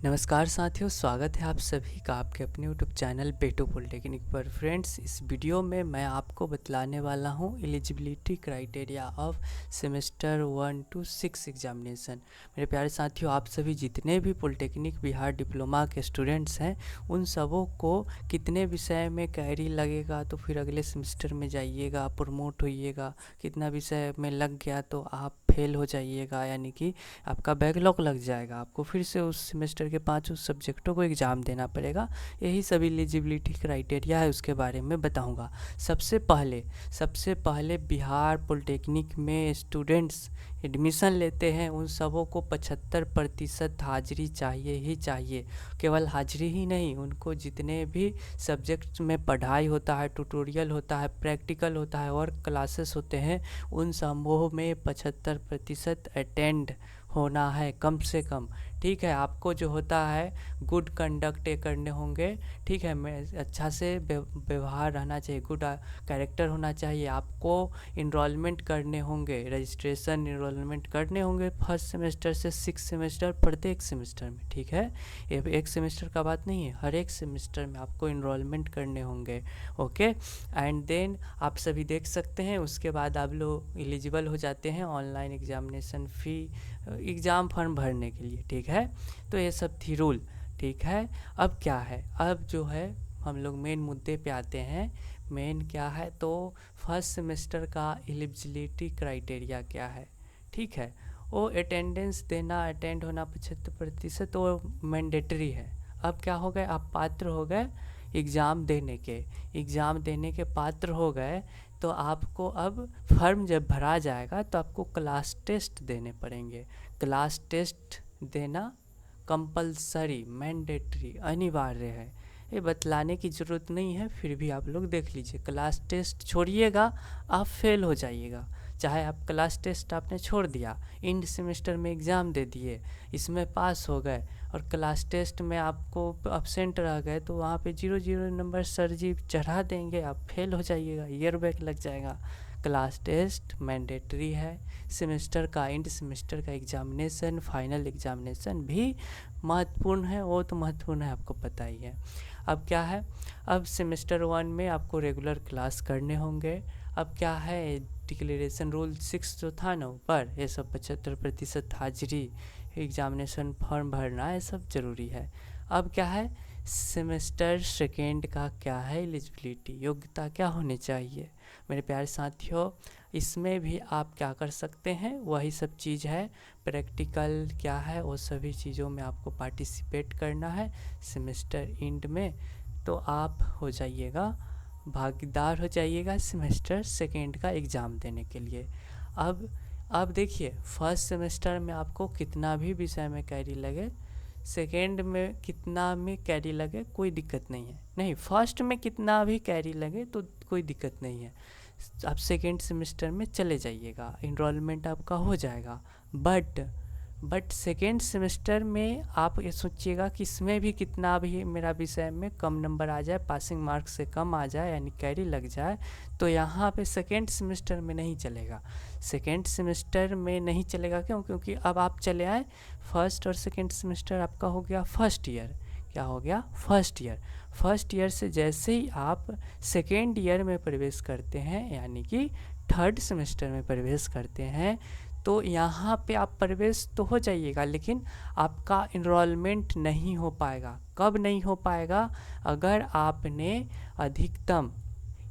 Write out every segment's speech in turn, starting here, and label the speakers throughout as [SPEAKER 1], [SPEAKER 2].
[SPEAKER 1] नमस्कार साथियों, स्वागत है आप सभी का आपके अपने यूट्यूब चैनल बेटो पॉलिटेक्निक पर। फ्रेंड्स, इस वीडियो में मैं आपको बतलाने वाला हूं eligibility criteria of semester 1 to 6 examination. मेरे प्यारे साथियों, आप सभी जितने भी पॉलिटेक्निक बिहार डिप्लोमा के स्टूडेंट्स हैं, उन सबों को कितने विषय में कैरी लगेगा तो फिर अगले सेमेस्टर में जाइएगा, प्रमोट होइएगा, कितना विषय में लग गया तो आप फेल हो जाइएगा, यानी कि आपका बैकलॉग लग जाएगा, आपको फिर से उस सेमेस्टर के 5 सब्जेक्टों को एग्ज़ाम देना पड़ेगा। यही सब एलिजिबिलिटी क्राइटेरिया है, उसके बारे में बताऊंगा। सबसे पहले बिहार पॉलिटेक्निक में स्टूडेंट्स एडमिशन लेते हैं, उन सबों को 75% हाजिरी चाहिए ही चाहिए। केवल हाजिरी ही नहीं, उनको जितने भी सब्जेक्ट्स में पढ़ाई होता है, ट्यूटोरियल होता है, प्रैक्टिकल होता है और क्लासेस होते हैं, उन समूह में 75% अटेंड होना है कम से कम। ठीक है, आपको जो होता है गुड कंडक्ट करने होंगे। ठीक है, मैं अच्छा से व्यवहार रहना चाहिए, गुड कैरेक्टर होना चाहिए। आपको इनरोलमेंट करने होंगे, रजिस्ट्रेशन इनरोलमेंट करने होंगे फर्स्ट सेमेस्टर से 6 सेमेस्टर, प्रत्येक सेमेस्टर में। ठीक है, ये एक सेमेस्टर का बात नहीं है, हर एक सेमेस्टर में आपको इनरोलमेंट करने होंगे। ओके, एंड देन आप सभी देख सकते हैं, उसके बाद आप लोग एलिजिबल हो जाते हैं ऑनलाइन एग्जामिनेशन फ़ी, एग्ज़ाम फॉर्म भरने के लिए। ठीक है, तो ये सब थी रूल। ठीक है, अब क्या है, अब जो है हम लोग मेन मुद्दे पे आते हैं। मेन क्या है तो फर्स्ट सेमेस्टर का एलिजिबिलिटी क्राइटेरिया क्या है। ठीक है, वो अटेंडेंस देना, अटेंड होना 75% वो मैंडेटरी है। अब क्या हो गए, आप पात्र हो गए एग्ज़ाम देने के पात्र हो गए, तो आपको अब फॉर्म जब भरा जाएगा तो आपको क्लास टेस्ट देने पड़ेंगे। क्लास टेस्ट देना कंपलसरी, मैंडेटरी, अनिवार्य है। ये बतलाने की ज़रूरत नहीं है, फिर भी आप लोग देख लीजिए। क्लास टेस्ट छोड़िएगा, आप फेल हो जाइएगा। चाहे आप क्लास टेस्ट आपने छोड़ दिया, इंड सेमेस्टर में एग्ज़ाम दे दिए, इसमें पास हो गए और क्लास टेस्ट में आपको अब्सेंट रह गए, तो वहाँ पे 0 नंबर सर जी चढ़ा देंगे, आप फेल हो जाइएगा, ईयर बैक लग जाएगा। क्लास टेस्ट मैंडेटरी है। सेमेस्टर का, इंड सेमेस्टर का एग्जामिनेशन, फाइनल एग्जामिनेशन भी महत्वपूर्ण है, वो तो महत्वपूर्ण है, आपको पता ही है। अब क्या है, अब सेमेस्टर 1 में आपको रेगुलर क्लास करने होंगे। अब क्या है, डिक्लेरेशन रूल 6 जो था ना ऊपर, ये सब 75% हाजिरी, एग्जामिनेशन फॉर्म भरना, ये सब ज़रूरी है। अब क्या है, सेमेस्टर सेकेंड का क्या है एलिजिबिलिटी, योग्यता क्या होनी चाहिए। मेरे प्यारे साथियों, इसमें भी आप क्या कर सकते हैं, वही सब चीज़ है। प्रैक्टिकल क्या है, वो सभी चीज़ों में आपको पार्टिसिपेट करना है सेमेस्टर एंड में, तो आप हो जाइएगा, भागीदार हो जाइएगा सेमेस्टर सेकेंड का एग्ज़ाम देने के लिए। अब देखिए, फर्स्ट सेमेस्टर में आपको कितना भी विषय में कैरी लगे, सेकेंड में कितना में कैरी लगे कोई दिक्कत नहीं है। नहीं, फर्स्ट में कितना भी कैरी लगे तो कोई दिक्कत नहीं है, आप सेकेंड सेमेस्टर में चले जाइएगा, इनरोलमेंट आपका हो जाएगा। बट सेकेंड सेमेस्टर में आप ये सोचिएगा कि इसमें भी कितना भी मेरा विषय में कम नंबर आ जाए, पासिंग मार्क्स से कम आ जाए, यानी कैरी लग जाए, तो यहाँ पे सेकेंड सेमेस्टर में नहीं चलेगा। सेकेंड सेमेस्टर में नहीं चलेगा, क्यों? क्योंकि अब आप चले आए, फर्स्ट और सेकेंड सेमेस्टर आपका हो गया फर्स्ट ईयर। क्या हो गया, फर्स्ट ईयर। फर्स्ट ईयर से जैसे ही आप सेकेंड ईयर में प्रवेश करते हैं, यानी कि थर्ड सेमेस्टर में प्रवेश करते हैं, तो यहाँ पे आप प्रवेश तो हो जाइएगा, लेकिन आपका इनरोलमेंट नहीं हो पाएगा। कब नहीं हो पाएगा, अगर आपने अधिकतम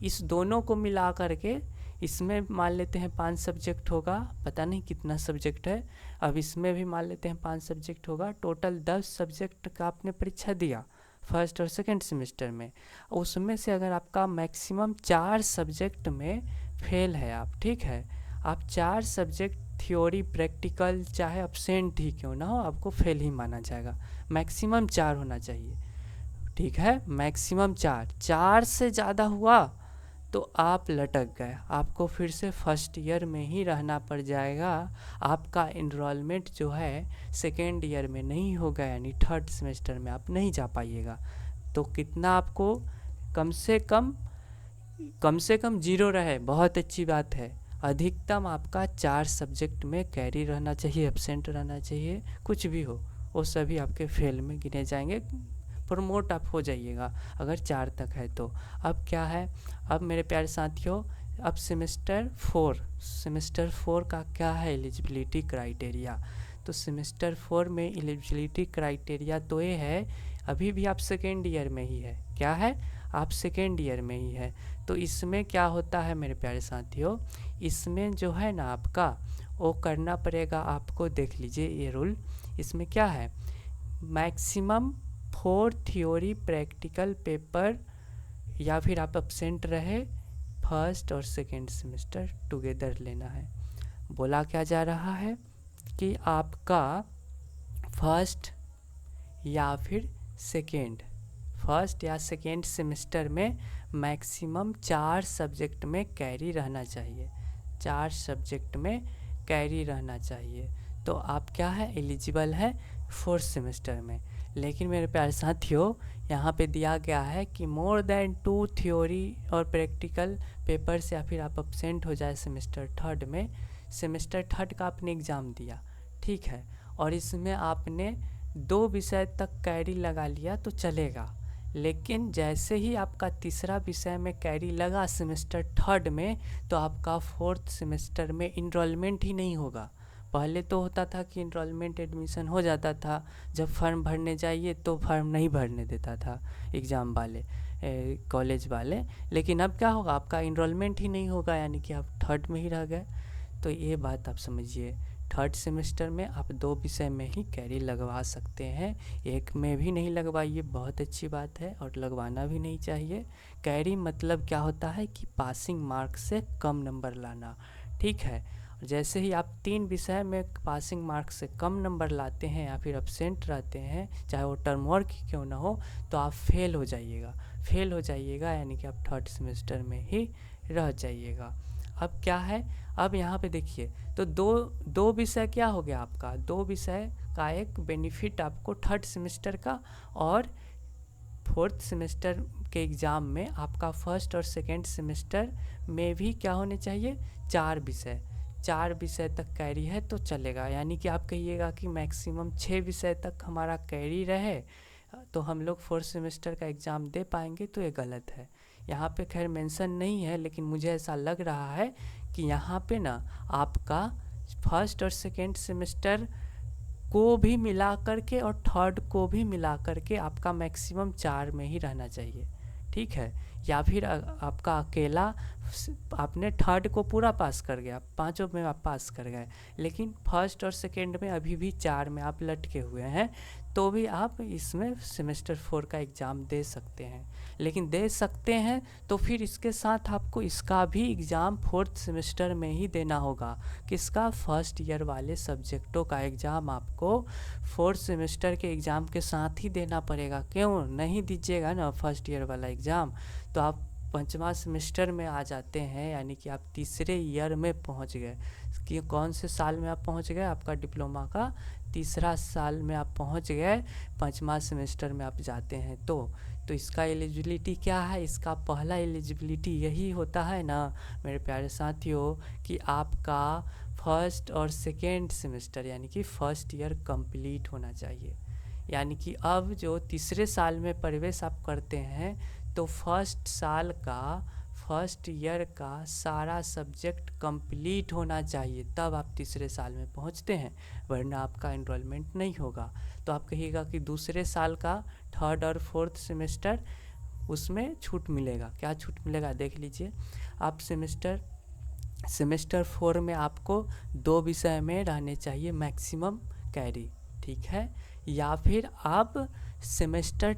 [SPEAKER 1] इस दोनों को मिला करके, इसमें मान लेते हैं 5 सब्जेक्ट होगा, पता नहीं कितना सब्जेक्ट है, अब इसमें भी मान लेते हैं 5 सब्जेक्ट होगा, टोटल 10 सब्जेक्ट का आपने परीक्षा दिया फर्स्ट और सेकेंड सेमेस्टर में, उसमें से अगर आपका मैक्सिमम 4 सब्जेक्ट में फेल है आप, ठीक है, आप 4 सब्जेक्ट थ्योरी प्रैक्टिकल चाहे अब्सेंट ही क्यों ना हो, आपको फेल ही माना जाएगा। मैक्सिमम 4 होना चाहिए, ठीक है, मैक्सिमम 4 से ज़्यादा हुआ तो आप लटक गए, आपको फिर से फर्स्ट ईयर में ही रहना पड़ जाएगा। आपका इनरोलमेंट जो है सेकेंड ईयर में नहीं होगा, यानी थर्ड सेमेस्टर में आप नहीं जा पाइएगा। तो कितना आपको कम से कम 0 रहे, बहुत अच्छी बात है। अधिकतम आपका 4 सब्जेक्ट में कैरी रहना चाहिए, एब्सेंट रहना चाहिए, कुछ भी हो वो सभी आपके फेल में गिने जाएंगे, प्रमोट आप हो जाइएगा अगर 4 तक है तो। अब क्या है, अब मेरे प्यारे साथियों, अब सेमेस्टर 4 का क्या है एलिजिबिलिटी क्राइटेरिया। तो सेमेस्टर 4 में एलिजिबिलिटी क्राइटेरिया तो ये है, अभी भी आप सेकेंड ईयर में ही है। क्या है, आप सेकेंड ईयर में ही है। तो इसमें क्या होता है मेरे प्यारे साथियों, इसमें जो है ना आपका वो करना पड़ेगा आपको। देख लीजिए ये रूल, इसमें क्या है, मैक्सिमम 4 थ्योरी प्रैक्टिकल पेपर या फिर आप एब्सेंट रहे फर्स्ट और सेकेंड सेमेस्टर टुगेदर लेना है। बोला क्या जा रहा है कि आपका फर्स्ट या फिर सेकेंड सेमेस्टर में मैक्सिमम 4 सब्जेक्ट में कैरी रहना चाहिए, 4 सब्जेक्ट में कैरी रहना चाहिए। तो आप क्या है, एलिजिबल है 4th सेमेस्टर में। लेकिन मेरे प्यारे साथियों, यहाँ पे दिया गया है कि मोर देन 2 थ्योरी और प्रैक्टिकल पेपर्स या फिर आप एब्सेंट हो जाए सेमेस्टर 3rd में। सेमेस्टर 3rd का आपने एग्ज़ाम दिया, ठीक है, और इसमें आपने 2 विषय तक कैरी लगा लिया तो चलेगा। लेकिन जैसे ही आपका तीसरा विषय में कैरी लगा सेमेस्टर 3rd में, तो आपका 4th सेमेस्टर में इनरोलमेंट ही नहीं होगा। पहले तो होता था कि इनरोलमेंट एडमिशन हो जाता था, जब फॉर्म भरने जाइए तो फॉर्म नहीं भरने देता था एग्ज़ाम वाले, कॉलेज वाले। लेकिन अब क्या होगा, आपका इनरोलमेंट ही नहीं होगा, यानी कि आप 3rd में ही रह गए। तो ये बात आप समझिए, 3rd सेमेस्टर में आप 2 विषय में ही कैरी लगवा सकते हैं, एक में भी नहीं लगवाइए, बहुत अच्छी बात है, और लगवाना भी नहीं चाहिए। कैरी मतलब क्या होता है कि पासिंग मार्क से कम नंबर लाना, ठीक है। जैसे ही आप 3 विषय में पासिंग मार्क से कम नंबर लाते हैं या फिर एब्सेंट रहते हैं, चाहे वो टर्म वर्क ही क्यों ना हो, तो आप फेल हो जाइएगा, यानी कि आप 3rd सेमेस्टर में ही रह जाइएगा। अब क्या है, अब यहाँ पे देखिए, तो दो विषय क्या हो गया आपका, 2 विषय का एक बेनिफिट आपको 3rd सेमेस्टर का, और 4th सेमेस्टर के एग्ज़ाम में आपका 1st और 2nd सेमेस्टर में भी क्या होने चाहिए, 4 विषय तक कैरी है तो चलेगा। यानी कि आप कहिएगा कि मैक्सिमम 6 विषय तक हमारा कैरी रहे तो हम लोग 4th सेमेस्टर का एग्ज़ाम दे पाएंगे, तो ये गलत है। यहाँ पे खैर मेंशन नहीं है, लेकिन मुझे ऐसा लग रहा है कि यहाँ पे ना आपका 1st और 2nd सेमेस्टर को भी मिला करके और 3rd को भी मिला करके आपका मैक्सिमम 4 में ही रहना चाहिए, ठीक है। या फिर आपका अकेला आपने 3rd को पूरा पास कर गया, 5 में आप पास कर गए, लेकिन 1st और 2nd में अभी भी 4 में आप लटके हुए हैं, तो भी आप इसमें सेमेस्टर 4 का एग्ज़ाम दे सकते हैं। लेकिन दे सकते हैं तो फिर इसके साथ आपको इसका भी एग्ज़ाम 4th सेमेस्टर में ही देना होगा। किसका, फर्स्ट ईयर वाले सब्जेक्टों का एग्ज़ाम आपको 4th सेमेस्टर के एग्ज़ाम के साथ ही देना पड़ेगा। क्यों नहीं दीजिएगा ना फर्स्ट ईयर वाला एग्ज़ाम, तो आप 5वां सेमेस्टर में आ जाते हैं, यानी कि आप तीसरे ईयर में पहुंच गए। कि कौन से साल में आप पहुंच गए, आपका डिप्लोमा का तीसरा साल में आप पहुंच गए, 5वां सेमेस्टर में आप जाते हैं। तो इसका एलिजिबिलिटी क्या है, इसका पहला एलिजिबिलिटी यही होता है ना मेरे प्यारे साथियों, कि आपका 1st और 2nd सेमेस्टर यानी कि फर्स्ट ईयर कंप्लीट होना चाहिए। यानी कि अब जो तीसरे साल में प्रवेश आप करते हैं, तो फर्स्ट ईयर का सारा सब्जेक्ट कंप्लीट होना चाहिए, तब आप तीसरे साल में पहुंचते हैं, वरना आपका एनरोलमेंट नहीं होगा। तो आप कहिएगा कि दूसरे साल का 3rd और 4th सेमेस्टर उसमें छूट मिलेगा। क्या छूट मिलेगा, देख लीजिए। आप सेमेस्टर 4 में आपको 2 विषय में रहने चाहिए मैक्सिमम कैरी, ठीक है। या फिर आप सेमेस्टर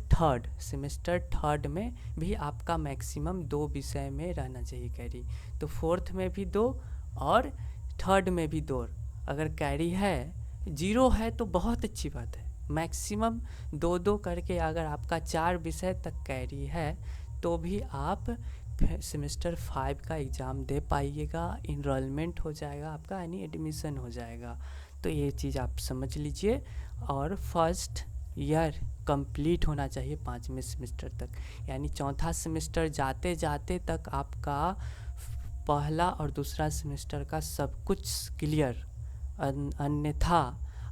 [SPEAKER 1] थर्ड में भी आपका मैक्सिमम 2 विषय में रहना चाहिए कैरी। तो 4th में भी 2 और 3rd में भी 2। अगर कैरी है 0 है तो बहुत अच्छी बात है, मैक्सिमम 2-2 करके अगर आपका 4 विषय तक कैरी है तो भी आप सेमेस्टर 5 का एग्ज़ाम दे पाइएगा, इनरोलमेंट हो जाएगा आपका, यानी एडमिशन हो जाएगा। तो ये चीज़ आप समझ लीजिए। और फर्स्ट ईयर कंप्लीट होना चाहिए 5वें सेमेस्टर तक, यानी चौथा सेमेस्टर जाते जाते तक आपका पहला और दूसरा सेमेस्टर का सब कुछ क्लियर, अन्यथा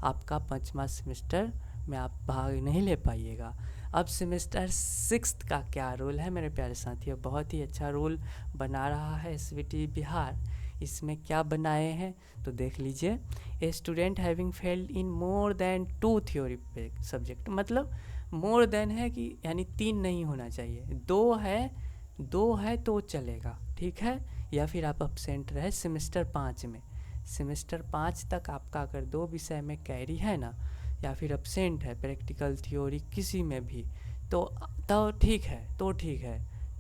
[SPEAKER 1] आपका 5वां सेमेस्टर में आप भाग नहीं ले पाइएगा। अब सेमेस्टर 6 का क्या रूल है मेरे प्यारे साथियों, बहुत ही अच्छा रूल बना रहा है एसवीटी बिहार। इसमें क्या बनाए हैं तो देख लीजिए। ए student having failed in more than 2 theory subject, मतलब मोर देन है कि यानी 3 नहीं होना चाहिए, 2 है तो चलेगा, ठीक है। या फिर आप अपसेंट रहे सेमेस्टर 5 में, सेमेस्टर 5 तक आपका अगर 2 विषय में कैरी है ना, या फिर अपसेंट है प्रैक्टिकल थ्योरी किसी में भी, तो ठीक है,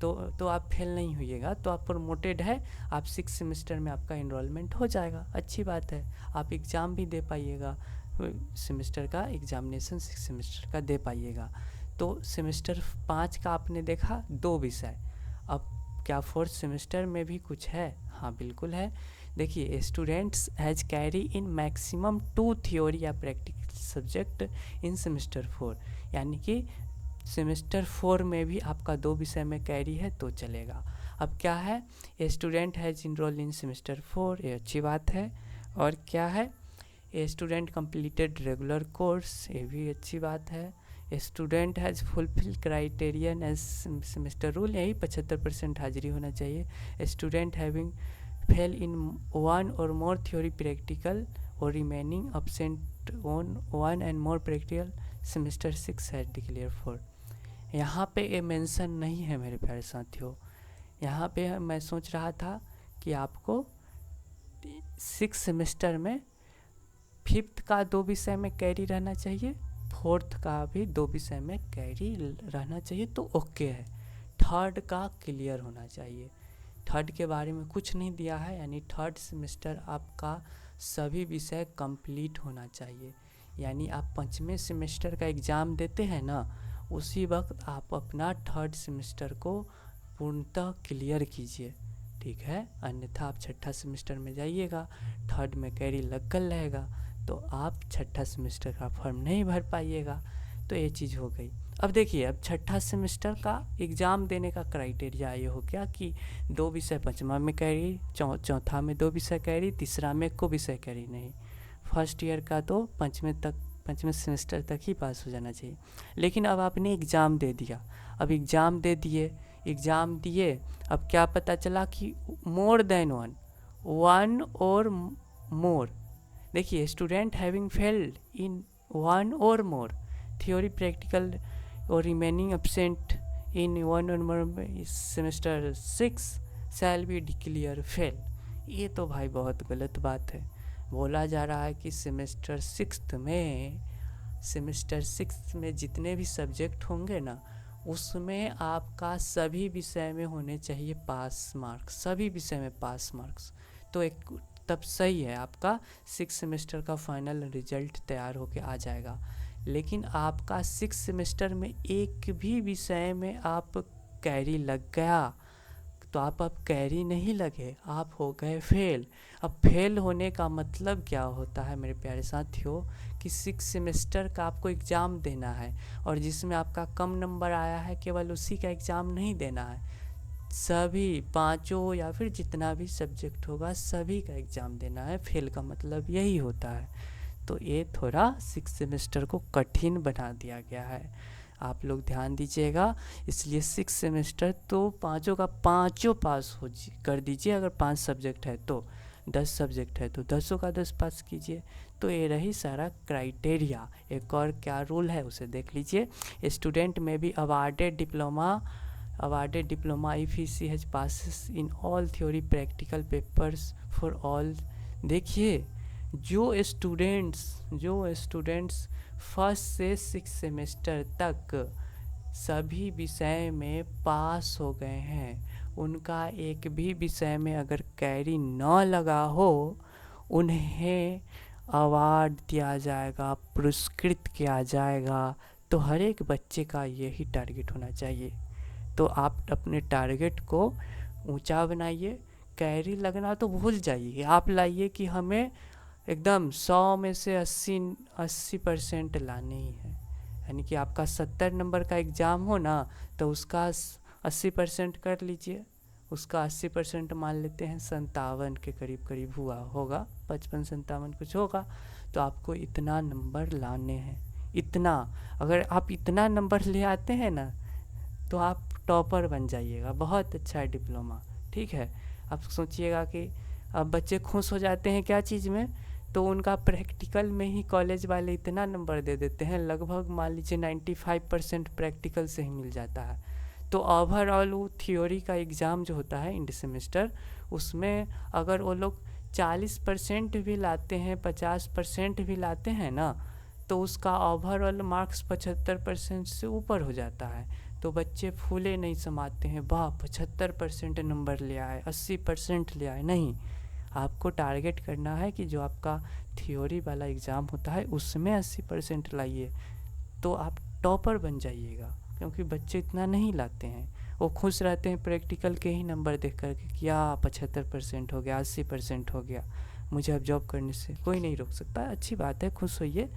[SPEAKER 1] तो आप फेल नहीं होइएगा, तो आप प्रमोटेड है, आप 6 सेमेस्टर में आपका इनरोलमेंट हो जाएगा, अच्छी बात है। आप एग्ज़ाम भी दे पाइएगा, सेमेस्टर का एग्जामिनेशन 6 सेमेस्टर का दे पाइएगा। तो सेमेस्टर 5 का आपने देखा 2 विषय, अब क्या 4th सेमेस्टर में भी कुछ है? हाँ बिल्कुल है। देखिए, students has carry in maximum 2 theory या प्रैक्टिकल सब्जेक्ट इन सेमेस्टर 4, यानी कि सेमेस्टर 4 में भी आपका 2 विषय में कैरी है तो चलेगा। अब क्या है, a student has enroll in semester 4, ये अच्छी बात है। और क्या है, a student completed regular course, ये भी अच्छी बात है। A student has fulfill criterion as semester rule, यही 75% हाजिरी होना चाहिए। A student having fail in 1 और मोर थ्योरी प्रैक्टिकल और remaining absent on 1 and more practical semester 6 है डिक्लेयर फॉर। यहाँ पे ये मेंशन नहीं है मेरे प्यारे साथियों। यहाँ पे मैं सोच रहा था कि आपको 6 सेमेस्टर में 5th का 2 विषय में कैरी रहना चाहिए, 4th का भी 2 विषय में कैरी रहना चाहिए, तो ओके है। 3rd का क्लियर होना चाहिए, 3rd के बारे में कुछ नहीं दिया है, यानी 3rd सेमेस्टर आपका सभी विषय कंप्लीट होना चाहिए। यानी आप 5वें सेमेस्टर का एग्ज़ाम देते हैं ना, उसी वक्त आप अपना 3rd सेमेस्टर को पूर्णतः क्लियर कीजिए, ठीक है। अन्यथा आप 6ठा सेमेस्टर में जाइएगा, 3rd में कैरी लगल रहेगा, तो आप 6ठा सेमेस्टर का फॉर्म नहीं भर पाइएगा। तो ये चीज़ हो गई। अब देखिए, अब 6ठा सेमेस्टर का एग्ज़ाम देने का क्राइटेरिया ये हो गया कि 2 विषय 5वां में कैरी, चौथा में 2 विषय कैरी, तीसरा में कोई विषय कैरी नहीं। फर्स्ट ईयर का तो 5वें सेमेस्टर तक ही पास हो जाना चाहिए। लेकिन अब आपने एग्ज़ाम दे दिया, अब एग्ज़ाम दिए, अब क्या पता चला कि मोर देन 1 और मोर। देखिए, स्टूडेंट हैविंग फेल्ड इन 1 और मोर थ्योरी प्रैक्टिकल और रिमेनिंग एब्सेंट इन 1 और more semester 6 shall be declare fail. ये तो भाई बहुत गलत बात है। बोला जा रहा है कि सेमेस्टर 6 में जितने भी सब्जेक्ट होंगे ना, उसमें आपका सभी विषय में होने चाहिए पास मार्क्स, सभी विषय में पास मार्क्स। तो एक तब सही है, आपका 6 सेमेस्टर का फाइनल रिजल्ट तैयार होके आ जाएगा। लेकिन आपका 6 सेमेस्टर में एक भी विषय में आप कैरी लग गया, तो आप अब कैरी नहीं लगे, आप हो गए फेल। अब फेल होने का मतलब क्या होता है मेरे प्यारे साथियों, कि 6 सेमेस्टर का आपको एग्ज़ाम देना है, और जिसमें आपका कम नंबर आया है केवल उसी का एग्ज़ाम नहीं देना है, सभी 5 या फिर जितना भी सब्जेक्ट होगा सभी का एग्ज़ाम देना है। फेल का मतलब यही होता है। तो ये थोड़ा 6 सेमेस्टर को कठिन बना दिया गया है, आप लोग ध्यान दीजिएगा। इसलिए 6 सेमेस्टर तो 5 का 5 पास कर दीजिए। अगर 5 सब्जेक्ट है तो 10 सब्जेक्ट है तो 10 का 10 पास कीजिए। तो ये रही सारा क्राइटेरिया। एक और क्या रूल है उसे देख लीजिए। स्टूडेंट में भी awarded diploma if he has passes in all theory practical papers for all. देखिए, जो स्टूडेंट्स फर्स्ट से 6 सेमेस्टर तक सभी विषय में पास हो गए हैं, उनका एक भी विषय में अगर कैरी न लगा हो, उन्हें अवार्ड दिया जाएगा, पुरस्कृत किया जाएगा। तो हर एक बच्चे का यही टारगेट होना चाहिए। तो आप अपने टारगेट को ऊंचा बनाइए, कैरी लगना तो भूल जाइए, आप लाइए कि हमें एकदम 100 में से 80% लाने ही है। यानी कि आपका 70 नंबर का एग्ज़ाम हो ना, तो उसका 80% कर लीजिए, उसका 80% मान लेते हैं 57 के करीब होगा, 55-57 कुछ होगा। तो आपको इतना नंबर लाने हैं, इतना, अगर आप इतना नंबर ले आते हैं ना तो आप टॉपर बन जाइएगा। बहुत अच्छा है डिप्लोमा, ठीक है। आप सोचिएगा कि अब बच्चे खुश हो जाते हैं क्या चीज़ में, तो उनका प्रैक्टिकल में ही कॉलेज वाले इतना नंबर दे देते हैं, लगभग मान लीजिए 95% प्रैक्टिकल से ही मिल जाता है। तो ओवरऑल वो थियोरी का एग्ज़ाम जो होता है इंड सेमेस्टर, उसमें अगर वो लोग 40% भी लाते हैं, 50% भी लाते हैं ना, तो उसका ओवरऑल मार्क्स 75% से ऊपर हो जाता है। तो बच्चे फूले नहीं समाते हैं, वाह 75% नंबर ले आए, 80% ले आए। नहीं, आपको टारगेट करना है कि जो आपका थियोरी वाला एग्ज़ाम होता है उसमें 80% लाइए, तो आप टॉपर बन जाइएगा। क्योंकि बच्चे इतना नहीं लाते हैं, वो खुश रहते हैं प्रैक्टिकल के ही नंबर देख कर के, क्या 75% हो गया, 80% हो गया, मुझे अब जॉब करने से कोई नहीं रोक सकता। अच्छी बात है, खुश होइए,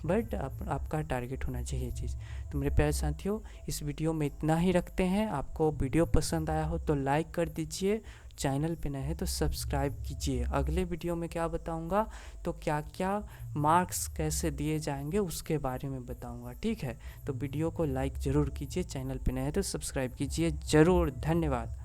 [SPEAKER 1] बट आपका टारगेट होना चाहिए ये चीज़। तो मेरे प्यारे साथियों, इस वीडियो में इतना ही रखते हैं। आपको वीडियो पसंद आया हो तो लाइक कर दीजिए, चैनल पे नए हैं तो सब्सक्राइब कीजिए। अगले वीडियो में क्या बताऊंगा, तो क्या क्या मार्क्स कैसे दिए जाएंगे उसके बारे में बताऊंगा, ठीक है। तो वीडियो को लाइक ज़रूर कीजिए, चैनल पे नए हैं तो सब्सक्राइब कीजिए ज़रूर। धन्यवाद।